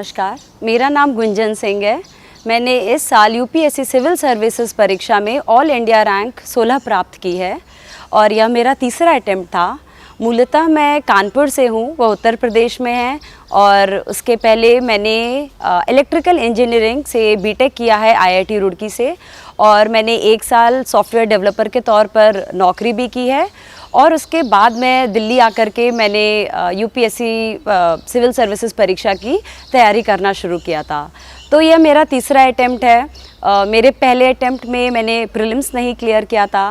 नमस्कार, मेरा नाम गुंजन सिंह है। मैंने इस साल यूपीएससी सिविल सर्विसेज परीक्षा में ऑल इंडिया रैंक 16 प्राप्त की है और यह मेरा तीसरा अटेम्प्ट था। मूलतः मैं कानपुर से हूँ, वह उत्तर प्रदेश में है और उसके पहले मैंने इलेक्ट्रिकल इंजीनियरिंग से बीटेक किया है आईआईटी रुड़की से और मैंने 1 साल सॉफ्टवेयर डेवलपर के तौर पर नौकरी भी की है और उसके बाद मैं दिल्ली आकर के मैंने यूपीएससी सिविल सर्विसेज परीक्षा की तैयारी करना शुरू किया था। तो यह मेरा तीसरा अटेम्प्ट है। मेरे पहले अटेम्प्ट में मैंने प्रीलिम्स नहीं क्लियर किया था।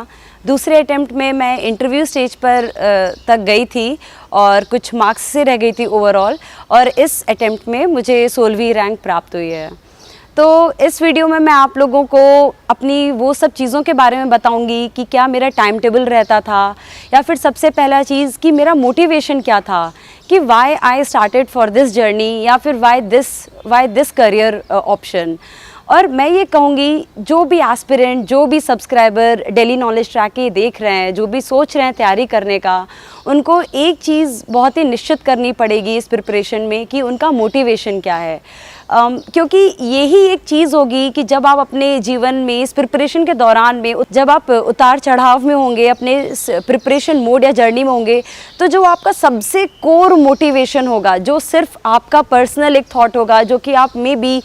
दूसरे अटेम्प्ट में मैं इंटरव्यू स्टेज पर तक गई थी और कुछ मार्क्स से रह गई थी ओवरऑल, और इस अटेम्प्ट में मुझे 16वीं रैंक प्राप्त हुई है। तो इस वीडियो में मैं आप लोगों को अपनी वो सब चीज़ों के बारे में बताऊंगी कि क्या मेरा टाइम टेबल रहता था, या फिर सबसे पहला चीज़ कि मेरा मोटिवेशन क्या था, कि why I started for this journey, या फिर वाई दिस करियर ऑप्शन। और मैं ये कहूँगी जो भी एस्पिरेंट, जो भी सब्सक्राइबर डेली नॉलेज ट्रैक के देख रहे हैं, जो भी सोच रहे हैं तैयारी करने का, उनको एक चीज़ बहुत ही निश्चित करनी पड़ेगी इस प्रिपरेशन में कि उनका मोटिवेशन क्या है। क्योंकि यही एक चीज़ होगी कि जब आप अपने जीवन में इस प्रिपरेशन के दौरान में जब आप उतार चढ़ाव में होंगे, अपने प्रिपरेशन मोड या जर्नी में होंगे, तो जो आपका सबसे कोर मोटिवेशन होगा, जो सिर्फ आपका पर्सनल एक थॉट होगा, जो कि आप मे बी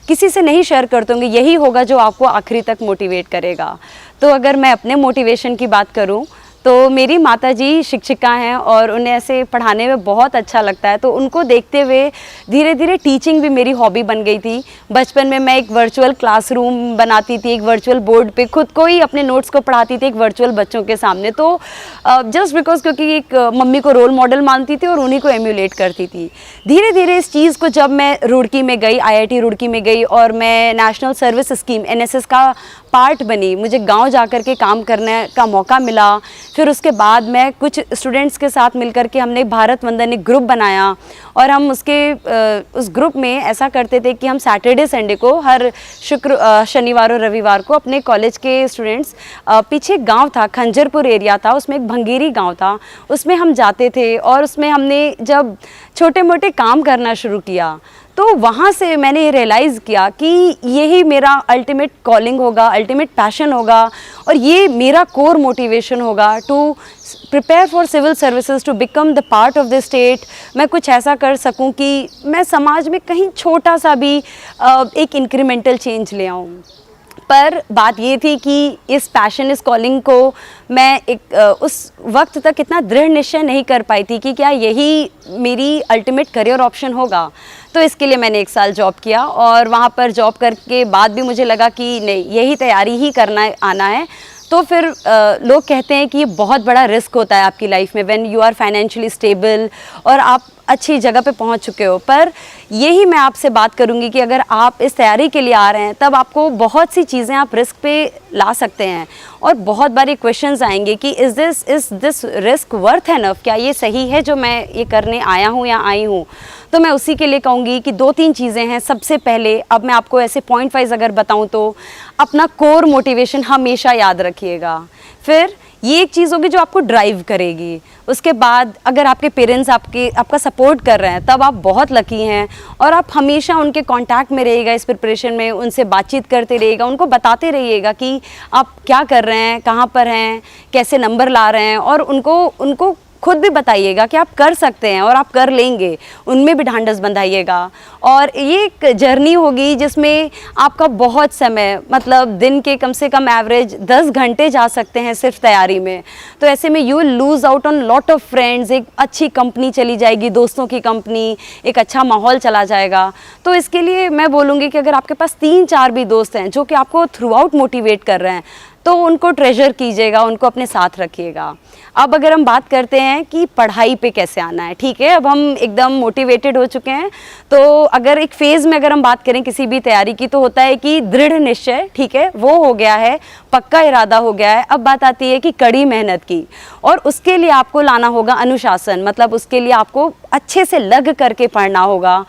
किसी से नहीं शेयर करते होंगे, यही होगा जो आपको आखिरी तक मोटिवेट करेगा। तो अगर मैं अपने मोटिवेशन की बात करूं तो मेरी माताजी शिक्षिका हैं और उन्हें ऐसे पढ़ाने में बहुत अच्छा लगता है, तो उनको देखते हुए धीरे धीरे टीचिंग भी मेरी हॉबी बन गई थी। बचपन में मैं एक वर्चुअल क्लासरूम बनाती थी, एक वर्चुअल बोर्ड पे खुद को ही अपने नोट्स को पढ़ाती थी एक वर्चुअल बच्चों के सामने। तो जस्ट बिकॉज क्योंकि एक मम्मी को रोल मॉडल मानती थी और उन्हीं को एम्यूलेट करती थी। धीरे धीरे इस चीज़ को जब मैं रुड़की में गई, आईआईटी रुड़की में गई और मैं नेशनल सर्विस स्कीम एनएसएस का पार्ट बनी, मुझे गांव जाकर के काम करने का मौका मिला। फिर उसके बाद मैं कुछ स्टूडेंट्स के साथ मिलकर के हमने भारत वंदन एक ग्रुप बनाया और हम उस ग्रुप में ऐसा करते थे कि हम सैटरडे संडे को हर शनिवार और रविवार को अपने कॉलेज के स्टूडेंट्स, पीछे गांव था, खंजरपुर एरिया था, उसमें एक भंगेरी गांव था, उसमें हम जाते थे और उसमें हमने जब छोटे मोटे काम करना शुरू किया तो वहाँ से मैंने ये रियलाइज़ किया कि यही मेरा अल्टीमेट कॉलिंग होगा, अल्टीमेट पैशन होगा और ये मेरा कोर मोटिवेशन होगा to prepare for civil services, to become the part of the state. मैं कुछ ऐसा कर सकूं कि मैं समाज में कहीं छोटा सा भी एक इंक्रीमेंटल चेंज ले आऊँ। पर बात ये थी कि इस पैशन, इस कॉलिंग को मैं उस वक्त तक इतना दृढ़ निश्चय नहीं कर पाई थी कि क्या यही मेरी अल्टीमेट करियर ऑप्शन होगा। तो इसके लिए मैंने 1 साल जॉब किया और वहाँ पर जॉब करके बाद भी मुझे लगा कि नहीं, यही तैयारी ही करना आना है। तो फिर लोग कहते हैं कि ये बहुत बड़ा रिस्क होता है आपकी लाइफ में, when you are financially stable और आप अच्छी जगह पे पहुंच चुके हो। पर यही मैं आपसे बात करूंगी कि अगर आप इस तैयारी के लिए आ रहे हैं तब आपको बहुत सी चीज़ें आप रिस्क पे ला सकते हैं और बहुत बारी क्वेश्चंस आएंगे कि is this risk worth enough, क्या ये सही है जो मैं ये करने आया हूँ या आई हूँ। तो मैं उसी के लिए कहूँगी कि 2-3 चीज़ें हैं। सबसे पहले, अब मैं आपको ऐसे पॉइंट वाइज अगर बताऊँ तो अपना कोर मोटिवेशन हमेशा याद रखिएगा। फिर ये एक चीज़ होगी जो आपको ड्राइव करेगी। उसके बाद अगर आपके पेरेंट्स आपका सपोर्ट कर रहे हैं तब आप बहुत लकी हैं और आप हमेशा उनके कांटेक्ट में रहिएगा इस प्रिपरेशन में, उनसे बातचीत करते रहिएगा, उनको बताते रहिएगा कि आप क्या कर रहे हैं, कहाँ पर हैं, कैसे नंबर ला रहे हैं, और उनको खुद भी बताइएगा कि आप कर सकते हैं और आप कर लेंगे, उनमें भी ढांढस बंधाइएगा। और ये एक जर्नी होगी जिसमें आपका बहुत समय, मतलब दिन के कम से कम एवरेज 10 घंटे जा सकते हैं सिर्फ तैयारी में। तो ऐसे में you lose out on lot of friends, एक अच्छी कंपनी चली जाएगी, दोस्तों की कंपनी, एक अच्छा माहौल चला जाएगा। तो इसके लिए मैं बोलूँगी कि अगर आपके पास 3-4 भी दोस्त हैं जो कि आपको थ्रू आउट मोटिवेट कर रहे हैं तो उनको ट्रेजर कीजिएगा, उनको अपने साथ रखिएगा। अब अगर हम बात करते हैं कि पढ़ाई पे कैसे आना है, ठीक है, अब हम एकदम मोटिवेटेड हो चुके हैं। तो अगर एक फेज़ में अगर हम बात करें किसी भी तैयारी की तो होता है कि दृढ़ निश्चय, ठीक है, वो हो गया है, पक्का इरादा हो गया है। अब बात आती है कि कड़ी मेहनत की, और उसके लिए आपको लाना होगा अनुशासन, मतलब उसके लिए आपको अच्छे से लग करके पढ़ना होगा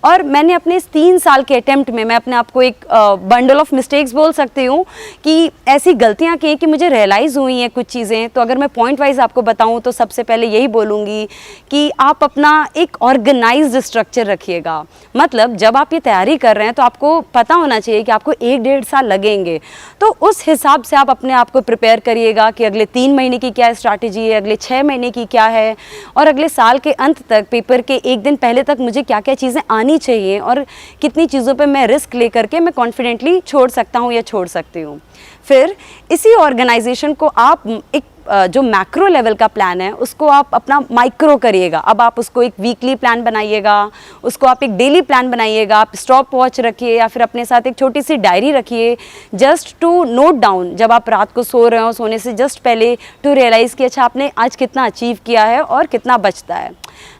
और मैंने अपने इस 3 साल के अटेम्प्ट में मैं अपने आप को एक बंडल ऑफ मिस्टेक्स बोल सकती हूँ कि ऐसी गलतियाँ की कि मुझे रियलाइज़ हुई हैं कुछ चीज़ें। तो अगर मैं पॉइंट वाइज आपको बताऊँ तो सबसे पहले यही बोलूँगी कि आप अपना एक ऑर्गेनाइज्ड स्ट्रक्चर रखिएगा। मतलब जब आप ये तैयारी कर रहे हैं तो आपको पता होना चाहिए कि आपको 1-1.5 साल लगेंगे, तो उस हिसाब से आप अपने आप को प्रिपेयर करिएगा कि अगले 3 महीने की क्या स्ट्रैटेजी है, अगले 6 महीने की क्या है, और अगले साल के अंत तक पेपर के 1 दिन पहले तक मुझे क्या क्या चीज़ें आनी चाहिए और कितनी चीज़ों पे मैं रिस्क लेकर के मैं कॉन्फिडेंटली छोड़ सकता हूँ या छोड़ सकती हूँ। फिर इसी ऑर्गेनाइजेशन को आप एक जो मैक्रो लेवल का प्लान है उसको आप अपना माइक्रो करिएगा। अब आप उसको एक वीकली प्लान बनाइएगा, उसको आप एक डेली प्लान बनाइएगा, आप स्टॉप वॉच रखिए या फिर अपने साथ एक छोटी सी डायरी रखिए, जस्ट टू नोट डाउन जब आप रात को सो रहे हो, सोने से जस्ट पहले, टू रियलाइज़ कि अच्छा आपने आज कितना अचीव किया है और कितना बचता है।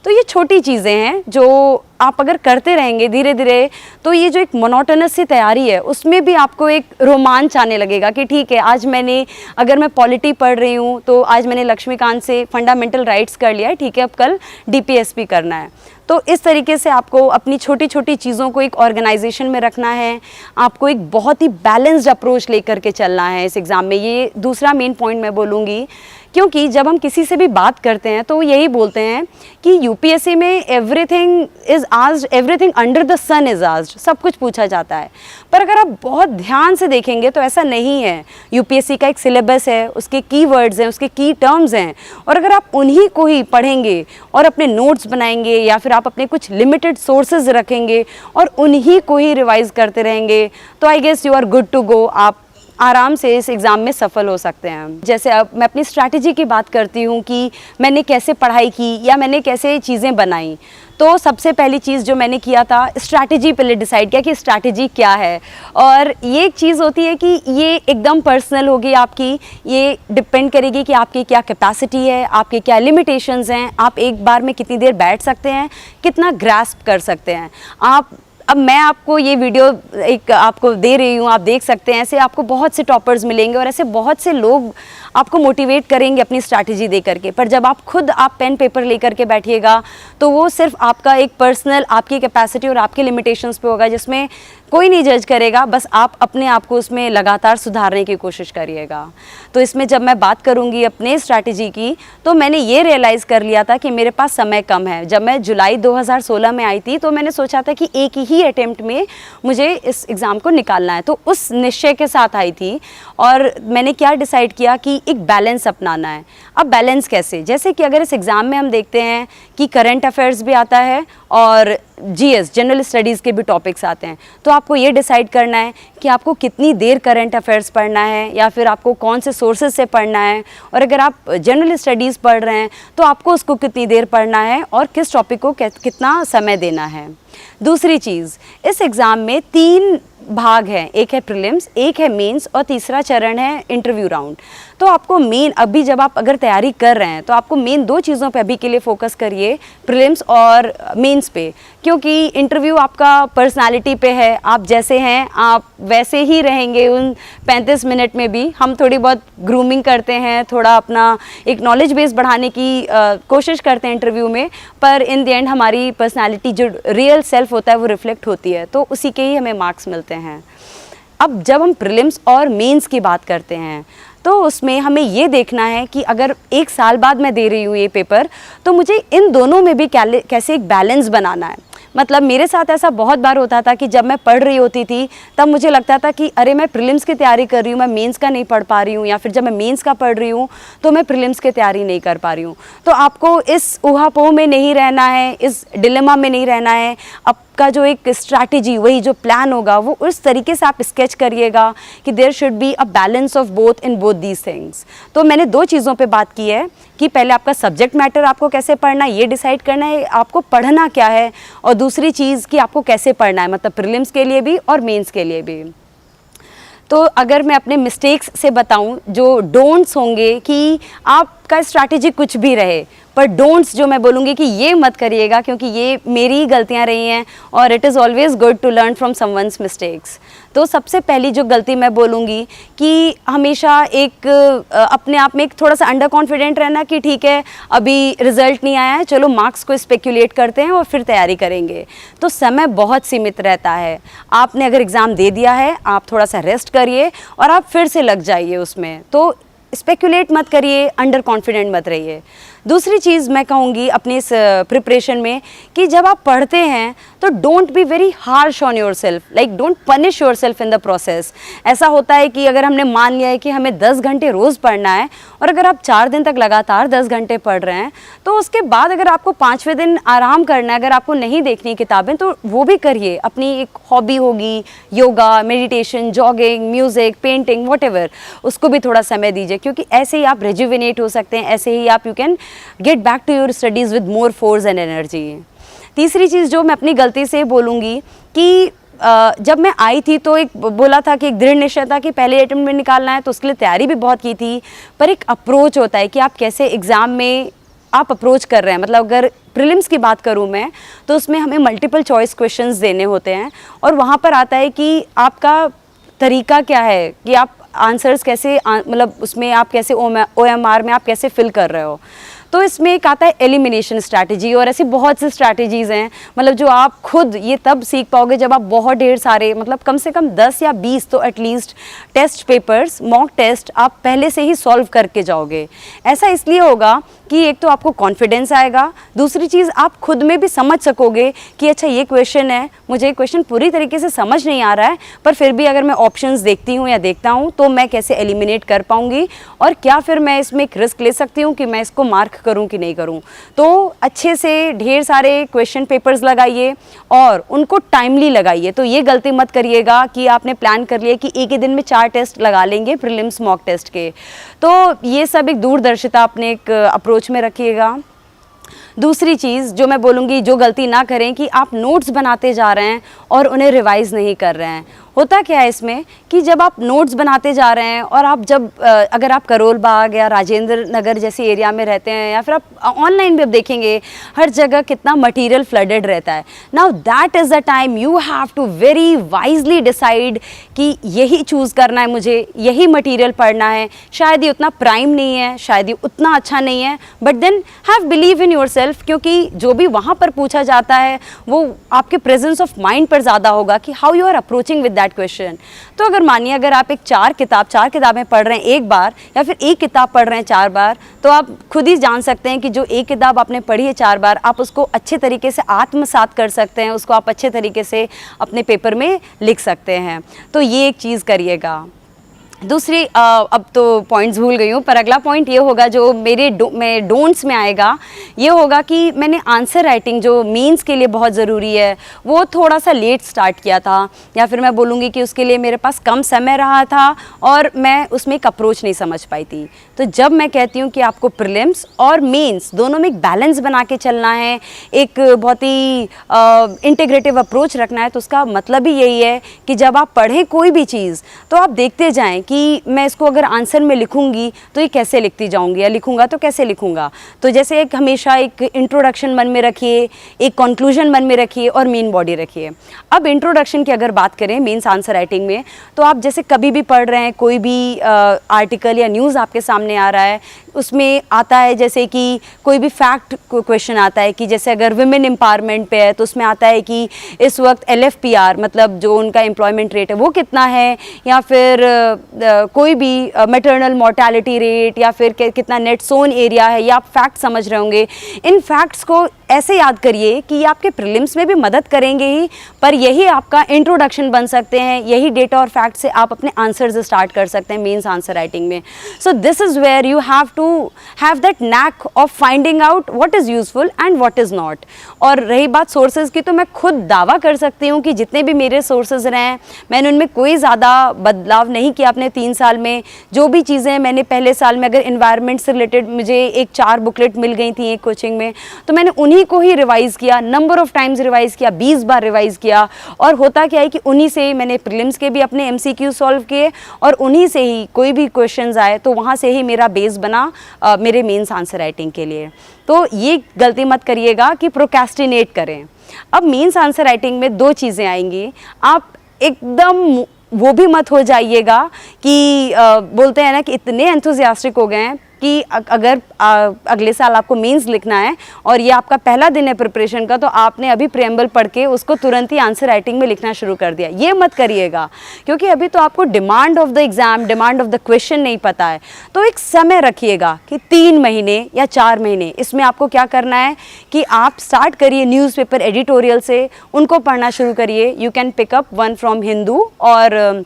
तो ये छोटी चीज़ें हैं जो आप अगर करते रहेंगे धीरे धीरे, तो ये जो एक मोनोटोनस सी तैयारी है उसमें भी आपको एक रोमांच आने लगेगा कि ठीक है, आज मैंने, अगर मैं पॉलिटी पढ़ रही हूँ तो आज मैंने लक्ष्मीकांत से फंडामेंटल राइट्स कर लिया है, ठीक है, अब कल डीपीएसपी करना है। तो इस तरीके से आपको अपनी छोटी छोटी चीज़ों को एक ऑर्गेनाइजेशन में रखना है, आपको एक बहुत ही बैलेंस्ड अप्रोच लेकर के चलना है इस एग्ज़ाम में। ये दूसरा मेन पॉइंट मैं बोलूँगी, क्योंकि जब हम किसी से भी बात करते हैं तो वो यही बोलते हैं कि यूपीएससी में everything is asked, everything under the sun is asked, सब कुछ पूछा जाता है। पर अगर आप बहुत ध्यान से देखेंगे तो ऐसा नहीं है। यूपीएससी का एक सिलेबस है, उसके कीवर्ड्स हैं, उसके की टर्म्स हैं, और अगर आप उन्हीं को ही पढ़ेंगे और अपने नोट्स बनाएंगे या फिर आप अपने कुछ लिमिटेड सोर्सेज रखेंगे और उन्हीं को ही रिवाइज करते रहेंगे, तो I guess you are good to go. आप आराम से इस एग्ज़ाम में सफल हो सकते हैं। जैसे अब मैं अपनी स्ट्रैटेजी की बात करती हूँ कि मैंने कैसे पढ़ाई की या मैंने कैसे चीज़ें बनाई, तो सबसे पहली चीज़ जो मैंने किया था, स्ट्रैटेजी पहले डिसाइड किया कि स्ट्रैटेजी क्या है। और ये एक चीज़ होती है कि ये एकदम पर्सनल होगी आपकी, ये डिपेंड करेगी कि आपकी क्या कैपेसिटी है, आपके क्या लिमिटेशंस हैं, आप एक बार में कितनी देर बैठ सकते हैं, कितना ग्रास्प कर सकते हैं आप। अब मैं आपको ये वीडियो एक आपको दे रही हूँ, आप देख सकते हैं, ऐसे आपको बहुत से टॉपर्स मिलेंगे और ऐसे बहुत से लोग आपको मोटिवेट करेंगे अपनी स्ट्रैटेजी दे करके। पर जब आप खुद आप पेन पेपर लेकर के बैठिएगा तो वो सिर्फ आपका एक पर्सनल, आपकी कैपेसिटी और आपके लिमिटेशंस पे होगा, जिसमें कोई नहीं जज करेगा, बस आप अपने आप को उसमें लगातार सुधारने की कोशिश करिएगा। तो इसमें जब मैं बात करूँगी अपने स्ट्रैटेजी की, तो मैंने ये रियलाइज़ कर लिया था कि मेरे पास समय कम है। जब मैं जुलाई 2016 में आई थी तो मैंने सोचा था कि एक ही अटेम्प्ट में मुझे इस एग्ज़ाम को निकालना है, तो उस निश्चय के साथ आई थी। और मैंने क्या डिसाइड किया कि एक बैलेंस अपनाना है। अब बैलेंस कैसे, जैसे कि अगर इस एग्ज़ाम में हम देखते हैं कि करंट अफेयर्स भी आता है और जीएस, जनरल स्टडीज़ के भी टॉपिक्स आते हैं, तो आपको ये डिसाइड करना है कि आपको कितनी देर करंट अफेयर्स पढ़ना है या फिर आपको कौन से सोर्सेज से पढ़ना है। और अगर आप जनरल स्टडीज़ पढ़ रहे हैं तो आपको उसको कितनी देर पढ़ना है और किस टॉपिक को कितना समय देना है। दूसरी चीज़, इस एग्ज़ाम में 3 भाग हैं, एक है प्रीलिम्स, एक है मेंस और तीसरा चरण है इंटरव्यू राउंड। तो आपको मेन, अभी जब आप अगर तैयारी कर रहे हैं तो आपको मेन 2 चीज़ों पे अभी के लिए फोकस करिए, प्रीलिम्स और मेंस पे, क्योंकि इंटरव्यू आपका पर्सनालिटी पे है, आप जैसे हैं आप वैसे ही रहेंगे उन 35 मिनट में भी। हम थोड़ी बहुत ग्रूमिंग करते हैं, थोड़ा अपना एक नॉलेज बेस बढ़ाने की कोशिश करते हैं इंटरव्यू में, पर इन द एंड हमारी पर्सनालिटी जो रियल सेल्फ होता है वो रिफ्लेक्ट होती है, तो उसी के ही हमें मार्क्स मिलते हैं। अब जब हम प्रीलिम्स और मेंस की बात करते हैं तो उसमें हमें ये देखना है कि अगर 1 साल बाद मैं दे रही हूँ ये पेपर, तो मुझे इन दोनों में भी कैसे एक बैलेंस बनाना है। मतलब मेरे साथ ऐसा बहुत बार होता था कि जब मैं पढ़ रही होती थी तब मुझे लगता था कि अरे मैं प्रीलिम्स की तैयारी कर रही हूँ, मैं मेंस का नहीं पढ़ पा रही हूँ, या फिर जब मैं मेंस का पढ़ रही हूँ तो मैं प्रीलिम्स की तैयारी नहीं कर पा रही हूँ। तो आपको इस ऊहापोह में नहीं रहना है, इस डिलेमा में नहीं रहना है। आपका जो एक स्ट्रैटेजी, वही जो प्लान होगा वो उस तरीके से आप स्केच करिएगा कि there should be a balance of both in both these things. तो मैंने 2 चीज़ों पे बात की है कि पहले आपका सब्जेक्ट मैटर, आपको कैसे पढ़ना है ये डिसाइड करना है, आपको पढ़ना क्या है, और दूसरी चीज़ कि आपको कैसे पढ़ना है, मतलब प्रीलिम्स के लिए भी और मेंस के लिए भी। तो अगर मैं अपने मिस्टेक्स से बताऊं, जो डोंट्स होंगे कि आपका स्ट्रैटेजी कुछ भी रहे, पर डोंट्स जो मैं बोलूँगी कि ये मत करिएगा, क्योंकि ये मेरी ही गलतियाँ रही हैं और it is always good to learn from someone's mistakes. तो सबसे पहली जो गलती मैं बोलूँगी कि हमेशा एक अपने आप में एक थोड़ा सा अंडर कॉन्फिडेंट रहना कि ठीक है अभी रिजल्ट नहीं आया है, चलो मार्क्स को स्पेक्यूलेट करते हैं और फिर तैयारी करेंगे। तो समय बहुत सीमित रहता है। आपने अगर एग्ज़ाम दे दिया है, आप थोड़ा सा रेस्ट करिए और आप फिर से लग जाइए उसमें। तो स्पेक्यूलेट मत करिए, अंडर कॉन्फिडेंट मत रहिए। दूसरी चीज़ मैं कहूँगी अपनी इस प्रिपरेशन में कि जब आप पढ़ते हैं तो don't be very harsh on your self, like don't punish your self in the process. ऐसा होता है कि अगर हमने मान लिया है कि हमें 10 घंटे रोज़ पढ़ना है और अगर आप 4 दिन तक लगातार 10 घंटे पढ़ रहे हैं, तो उसके बाद अगर आपको 5वें दिन आराम करना है, अगर आपको नहीं देखनी किताबें, तो वो भी करिए। अपनी एक हॉबी होगी, yoga, meditation, jogging, music, painting, whatever, उसको भी थोड़ा समय दीजिए, क्योंकि ऐसे ही आप रेजुविनेट हो सकते हैं, ऐसे ही आप you can get back to your studies with more force and energy. तीसरी चीज़ जो मैं अपनी गलती से बोलूँगी कि जब मैं आई थी तो एक बोला था कि एक दृढ़ निश्चय था कि पहले अटेम्प्ट में निकालना है, तो उसके लिए तैयारी भी बहुत की थी। पर एक अप्रोच होता है कि आप कैसे एग्ज़ाम में आप अप्रोच कर रहे हैं। मतलब अगर प्रीलिम्स की बात करूं मैं, तो उसमें हमें मल्टीपल चॉइस क्वेश्चंस देने होते हैं और वहाँ पर आता है कि आपका तरीका क्या है कि आप आंसर्स कैसे मतलब उसमें आप कैसे OMR में आप कैसे फिल कर रहे हो। तो इसमें एक आता है एलिमिनेशन स्ट्रैटेजी, और ऐसी बहुत सी स्ट्रैटेजीज़ हैं, मतलब जो आप खुद ये तब सीख पाओगे जब आप बहुत ढेर सारे, मतलब कम से कम 10 या 20 तो at least test papers, mock test आप पहले से ही सॉल्व करके जाओगे। ऐसा इसलिए होगा कि एक तो आपको कॉन्फिडेंस आएगा, दूसरी चीज़ आप खुद में भी समझ सकोगे कि अच्छा ये क्वेश्चन है, मुझे ये क्वेश्चन पूरी तरीके से समझ नहीं आ रहा है, पर फिर भी अगर मैं ऑप्शंस देखती हूँ या देखता हूँ तो मैं कैसे एलिमिनेट कर पाऊँगी, और क्या फिर मैं इसमें एक रिस्क ले सकती हूँ कि मैं इसको मार्क करूँ कि नहीं करूँ। तो अच्छे से ढेर सारे क्वेश्चन पेपर्स लगाइए और उनको टाइमली लगाइए। तो ये गलती मत करिएगा कि आपने प्लान कर लिया कि एक ही दिन में 4 टेस्ट लगा लेंगे प्रीलिम्स मॉक टेस्ट के। तो ये सब एक दूरदर्शिता अपने एक अप्रोच में रखिएगा। दूसरी चीज़ जो मैं बोलूँगी, जो गलती ना करें कि आप नोट्स बनाते जा रहे हैं और उन्हें रिवाइज़ नहीं कर रहे हैं। होता क्या है इसमें कि जब आप नोट्स बनाते जा रहे हैं और आप जब अगर आप करोल बाग या राजेंद्र नगर जैसे एरिया में रहते हैं, या फिर आप ऑनलाइन भी अब देखेंगे हर जगह कितना मटेरियल फ्लडेड रहता है। Now that is the time you have to very wisely decide कि यही चूज़ करना है, मुझे यही मटेरियल पढ़ना है। शायद ये उतना प्राइम नहीं है, शायद ये उतना अच्छा नहीं है, but then have believe in yourself, क्योंकि जो भी वहाँ पर पूछा जाता है वो आपके प्रेजेंस ऑफ माइंड पर ज़्यादा होगा कि how you are approaching with that question. तो अगर मानिए अगर आप एक 4 किताबें पढ़ रहे हैं एक बार, या फिर एक किताब पढ़ रहे हैं 4 बार, तो आप खुद ही जान सकते हैं कि जो एक किताब आपने पढ़ी है 4 बार, आप उसको अच्छे तरीके से आत्मसात कर सकते हैं, उसको आप अच्छे तरीके से अपने पेपर में लिख सकते हैं। तो ये एक चीज़ करिएगा। दूसरी अब तो पॉइंट्स भूल गई हूँ, पर अगला पॉइंट ये होगा जो मेरे डोंट्स में आएगा, ये होगा कि मैंने आंसर राइटिंग जो मीन्स के लिए बहुत ज़रूरी है वो थोड़ा सा लेट स्टार्ट किया था, या फिर मैं बोलूँगी कि उसके लिए मेरे पास कम समय रहा था और मैं उसमें एक अप्रोच नहीं समझ पाई थी। तो जब मैं कहती हूँ कि आपको प्रीलिम्स और मेंस दोनों में एक बैलेंस बना के चलना है, एक बहुत ही इंटीग्रेटिव अप्रोच रखना है, तो उसका मतलब ही यही है कि जब आप पढ़ें कोई भी चीज़ तो आप देखते जाएँ कि मैं इसको अगर आंसर में लिखूंगी तो ये कैसे लिखती जाऊंगी, या लिखूंगा तो कैसे लिखूंगा। तो जैसे एक हमेशा एक इंट्रोडक्शन मन में रखिए, एक कंक्लूजन मन में रखिए और मेन बॉडी रखिए। अब इंट्रोडक्शन की अगर बात करें मेंस आंसर राइटिंग में, तो आप जैसे कभी भी पढ़ रहे हैं, कोई भी आर्टिकल या न्यूज़ आपके सामने आ रहा है, उसमें आता है जैसे कि कोई भी फैक्ट क्वेश्चन आता है कि जैसे अगर वुमेन एम्पावरमेंट पे है तो उसमें आता है कि इस वक्त LFPR मतलब जो उनका एम्प्लॉयमेंट रेट है वो कितना है, या फिर कोई भी मैटरनल मोर्टेलिटी रेट, या फिर कितना नेट सोन एरिया है, या आप फैक्ट समझ रहे होंगे। इन फैक्ट्स को ऐसे याद करिए कि ये आपके प्रीलिम्स में भी मदद करेंगे ही, पर यही आपका इंट्रोडक्शन बन सकते हैं, यही डेटा और फैक्ट से आप अपने आंसर्स स्टार्ट कर सकते हैं मेंस आंसर राइटिंग में। So this is where you have to have that knack of finding out what is useful and what is not. और रही बात सोर्सेज की, तो मैं खुद दावा कर सकती हूँ कि जितने भी मेरे सोर्सेज रहे हैं मैंने उनमें कोई ज़्यादा बदलाव नहीं किया अपने 3 साल में। जो भी चीज़ें मैंने पहले साल में, अगर इन्वायरमेंट से रिलेटेड मुझे एक 4 बुकलेट मिल गई थी एक कोचिंग में, तो मैंने उन्हीं को ही रिवाइज़ किया, नंबर ऑफ टाइम्स रिवाइज़ किया, 20 बार रिवाइज़ किया। और होता क्या है कि उन्हीं से मैंने प्रीलिम्स के भी अपने MCQ सॉल्व किए, और उन्हीं से ही कोई भी क्वेश्चंस आए तो वहाँ से ही मेरा बेस बना मेरे मेंस आंसर राइटिंग के लिए। तो ये गलती मत करिएगा कि प्रोक्रेस्टिनेट करें। अब मेंस आंसर राइटिंग में दो चीज़ें आएंगी, आप एकदम वो भी मत हो जाइएगा कि बोलते हैं ना कि इतने एंथुजियास्टिक हो गए हैं कि अगर अगले साल आपको मेंस लिखना है और ये आपका पहला दिन है प्रिपरेशन का, तो आपने अभी प्रेम्बल पढ़ के उसको तुरंत ही आंसर राइटिंग में लिखना शुरू कर दिया। ये मत करिएगा, क्योंकि अभी तो आपको demand of the exam, demand of the question नहीं पता है। तो एक समय रखिएगा कि 3 महीने या 4 महीने, इसमें आपको क्या करना है कि आप स्टार्ट करिए न्यूज़पेपर एडिटोरियल से, उनको पढ़ना शुरू करिए। You can pick up one from Hindu और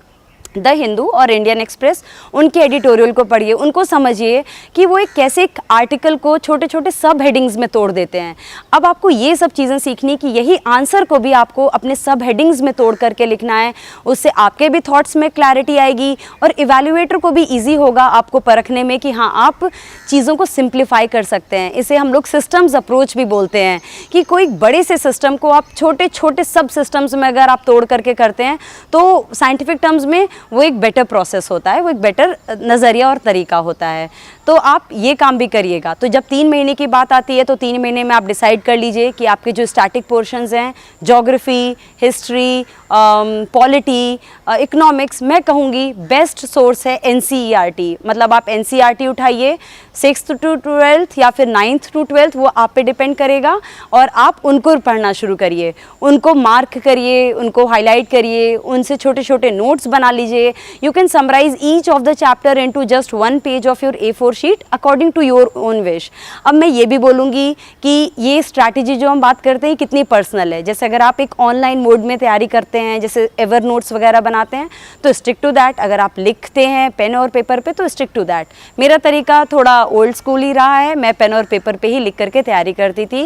द हिंदू और इंडियन एक्सप्रेस, उनके एडिटोरियल को पढ़िए, उनको समझिए कि वो एक कैसे एक आर्टिकल को छोटे छोटे सब हेडिंग्स में तोड़ देते हैं। अब आपको ये सब चीज़ें सीखनी कि यही आंसर को भी आपको अपने सब हेडिंग्स में तोड़ करके लिखना है। उससे आपके भी थॉट्स में क्लैरिटी आएगी और इवैल्यूएटर को भी ईजी होगा आपको परखने में कि हाँ, आप चीज़ों को सिंप्लीफाई कर सकते हैं। इसे हम लोग सिस्टम्स अप्रोच भी बोलते हैं कि कोई बड़े से सिस्टम को आप छोटे छोटे सब सिस्टम्स में अगर आप तोड़ करके करते हैं तो साइंटिफिक टर्म्स में वो एक बेटर प्रोसेस होता है, वो एक बेटर नज़रिया और तरीका होता है। तो आप ये काम भी करिएगा। तो जब 3 महीने की बात आती है तो 3 महीने में आप डिसाइड कर लीजिए कि आपके जो स्टैटिक पोर्शंस हैं, ज्योग्राफी, हिस्ट्री, पॉलिटी, इकोनॉमिक्स, मैं कहूँगी बेस्ट सोर्स है NCERT। मतलब आप NCERT उठाइए 6th to 12th या फिर 9th to 12th, वो आप पे डिपेंड करेगा, और आप उनको पढ़ना शुरू करिए, उनको मार्क करिए, उनको हाईलाइट करिए, उनसे छोटे छोटे नोट्स बना लीजिए। You can summarise each of the chapter into just 1 page of your A4 sheet according to your own wish. अब मैं ये भी बोलूँगी कि ये स्ट्रैटेजी जो हम बात करते हैं कितनी पर्सनल है। जैसे अगर आप एक ऑनलाइन मोड में तैयारी करते हैं, जैसे एवर नोट्स वगैरह बनाते हैं, तो स्टिक टू दैट। अगर आप लिखते हैं पेन और पेपर पे तो स्टिक टू दैट। मेरा तरीका थोड़ा ओल्ड स्कूल ही रहा है, मैं पेन और पेपर पे ही लिख करके तैयारी करती थी।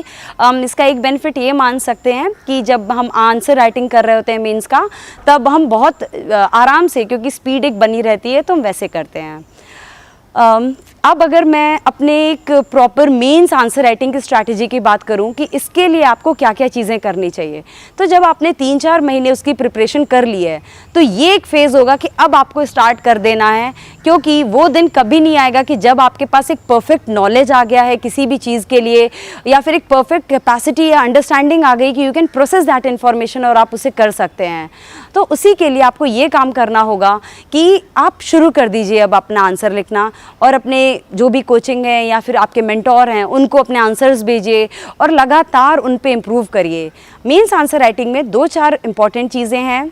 इसका एक बेनिफिट ये मान सकते हैं कि जब हम आंसर राइटिंग कर रहे होते हैं मीन्स का, तब हम बहुत आराम से, क्योंकि स्पीड एक बनी रहती है, तो हम वैसे करते हैं। अब अगर मैं अपने एक प्रॉपर मेंस आंसर राइटिंग की स्ट्रैटेजी की बात करूं कि इसके लिए आपको क्या क्या चीज़ें करनी चाहिए, तो जब आपने 3-4 महीने उसकी प्रिपरेशन कर ली है तो ये एक फेज़ होगा कि अब आपको स्टार्ट कर देना है, क्योंकि वो दिन कभी नहीं आएगा कि जब आपके पास एक परफेक्ट नॉलेज आ गया है किसी भी चीज़ के लिए, या फिर एक परफेक्ट कैपेसिटी या अंडरस्टैंडिंग आ गई कि you can process that information और आप उसे कर सकते हैं। तो उसी के लिए आपको ये काम करना होगा कि आप शुरू कर दीजिए अब अपना आंसर लिखना, और अपने जो भी कोचिंग है या फिर आपके मेंटोर हैं उनको अपने आंसर्स भेजिए और लगातार उन पे इम्प्रूव करिए। मेंस आंसर राइटिंग में 2-4 इंपॉर्टेंट चीज़ें हैं,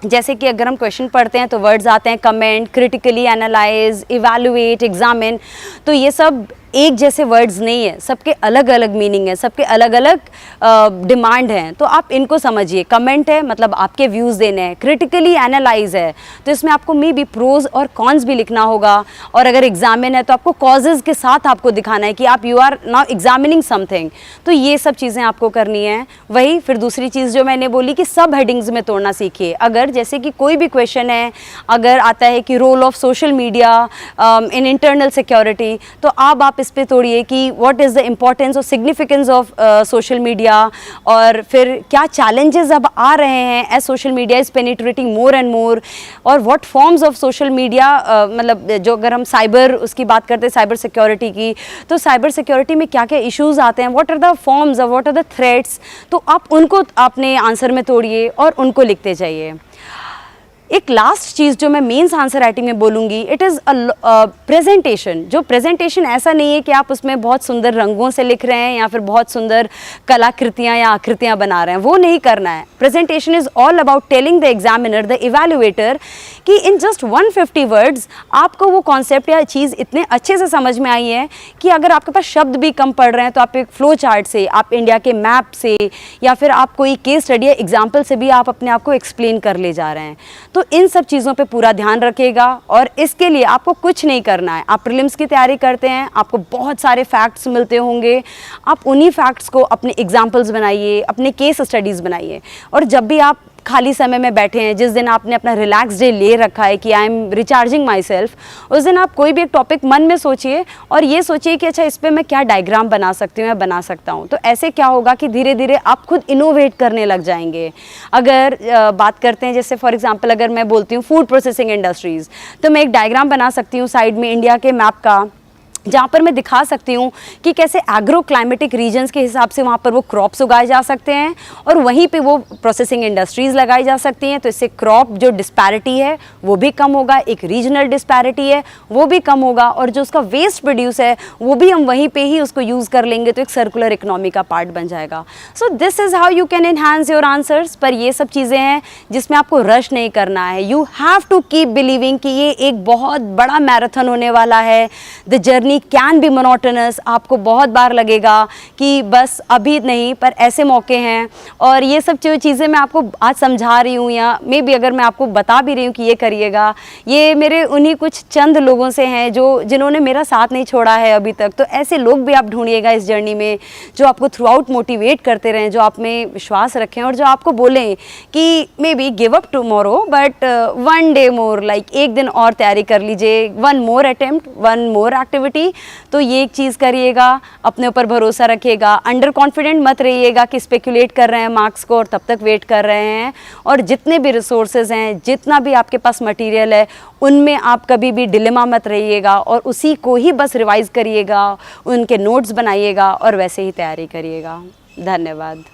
जैसे कि अगर हम क्वेश्चन पढ़ते हैं तो वर्ड्स आते हैं comment, critically analyse, evaluate, examine. तो ये सब एक जैसे वर्ड्स नहीं है, सबके अलग अलग मीनिंग है, सबके अलग अलग डिमांड हैं। तो आप इनको समझिए। कमेंट है मतलब आपके व्यूज़ देने हैं, क्रिटिकली एनालाइज है तो इसमें आपको मे बी प्रोज और कॉन्स भी लिखना होगा, और अगर एग्जामिन है तो आपको कॉजेज़ के साथ आपको दिखाना है कि आप you are now examining something. तो ये सब चीज़ें आपको करनी है। वही फिर दूसरी चीज़ जो मैंने बोली कि सब हेडिंग्स में तोड़ना सीखिए। अगर जैसे कि कोई भी क्वेश्चन है, अगर आता है कि role of social media in internal security, तो आप इस पे तोड़िए कि व्हाट इज़ द इम्पोर्टेंस और सिग्निफिकेंस ऑफ सोशल मीडिया, और फिर क्या चैलेंजेस अब आ रहे हैं as social media is penetrating more and more, और what forms of social media, मतलब जो अगर हम साइबर उसकी बात करते हैं, साइबर सिक्योरिटी की, तो साइबर सिक्योरिटी में क्या क्या इश्यूज़ आते हैं, व्हाट आर द फॉर्म्स और व्हाट आर द थ्रेट्स, तो आप उनको अपने आंसर में तोड़िए और उनको लिखते जाइए। एक लास्ट चीज़ जो मैं मेंस आंसर राइटिंग में बोलूँगी, इट इज़ प्रेजेंटेशन। जो प्रेजेंटेशन ऐसा नहीं है कि आप उसमें बहुत सुंदर रंगों से लिख रहे हैं या फिर बहुत सुंदर कलाकृतियाँ या आकृतियाँ बना रहे हैं, वो नहीं करना है। Presentation is all about telling the examiner, the evaluator, कि इन जस्ट 150 वर्ड्स आपको वो कॉन्सेप्ट या चीज़ इतने अच्छे से समझ में आई है कि अगर आपके पास शब्द भी कम पड़ रहे हैं तो आप एक फ्लो चार्ट से, आप इंडिया के मैप से, या फिर आप कोई केस स्टडी या एग्जाम्पल से भी आप अपने आप को एक्सप्लेन कर ले जा रहे हैं। तो इन सब चीज़ों पे पूरा ध्यान रखिएगा, और इसके लिए आपको कुछ नहीं करना है। आप प्रीलिम्स की तैयारी करते हैं, आपको बहुत सारे फैक्ट्स मिलते होंगे, आप उन्हीं फैक्ट्स को अपने एग्जाम्पल्स बनाइए, अपने केस स्टडीज़ बनाइए। और जब भी आप खाली समय में बैठे हैं, जिस दिन आपने अपना रिलैक्स डे ले रखा है कि I am recharging my self, उस दिन आप कोई भी एक टॉपिक मन में सोचिए और ये सोचिए कि अच्छा इस पर मैं क्या डायग्राम बना सकती हूँ या बना सकता हूँ। तो ऐसे क्या होगा कि धीरे धीरे आप खुद इनोवेट करने लग जाएंगे। अगर बात करते हैं जैसे फॉर एग्जांपल अगर मैं बोलती हूँ फूड प्रोसेसिंग इंडस्ट्रीज़, तो मैं एक डायग्राम बना सकती हूँ साइड में इंडिया के मैप का, जहाँ पर मैं दिखा सकती हूँ कि कैसे एग्रो क्लाइमेटिक रीजन्स के हिसाब से वहाँ पर वो क्रॉप्स उगाए जा सकते हैं और वहीं पे वो प्रोसेसिंग इंडस्ट्रीज़ लगाई जा सकती हैं। तो इससे क्रॉप जो डिस्पैरिटी है वो भी कम होगा, एक रीजनल डिस्पैरिटी है वो भी कम होगा, और जो उसका वेस्ट प्रोड्यूस है वो भी हम वहीं पे ही उसको यूज़ कर लेंगे, तो एक सर्कुलर इकोनॉमी का पार्ट बन जाएगा। सो this is how you can enhance your answers. पर ये सब चीज़ें हैं जिसमें आपको रश नहीं करना है। You have to keep believing कि ये एक बहुत बड़ा मैराथन होने वाला है। The journey can be monotonous, आपको बहुत बार लगेगा कि बस अभी नहीं, पर ऐसे मौके हैं। और ये सब जो चीज़ें मैं आपको आज समझा रही हूँ या मे बी अगर मैं आपको बता भी रही हूँ कि ये करिएगा, ये मेरे उन्हीं कुछ चंद लोगों से हैं जिन्होंने मेरा साथ नहीं छोड़ा है अभी तक। तो ऐसे लोग भी आप ढूंढिएगा इस जर्नी में जो आपको थ्रू आउट मोटिवेट करते रहें, जो आप में विश्वास रखें और जो आपको बोलें कि may be give up tomorrow but one day more, like एक दिन और तैयारी कर लीजिए, one more attempt, one more activity. तो ये एक चीज़ करिएगा, अपने ऊपर भरोसा रखिएगा, अंडर कॉन्फिडेंट मत रहिएगा कि स्पेकुलेट कर रहे हैं मार्क्स को और तब तक वेट कर रहे हैं। और जितने भी रिसोर्सेज हैं, जितना भी आपके पास मटेरियल है, उनमें आप कभी भी डिलेमा मत रहिएगा और उसी को ही बस रिवाइज करिएगा, उनके नोट्स बनाइएगा और वैसे ही तैयारी करिएगा। धन्यवाद।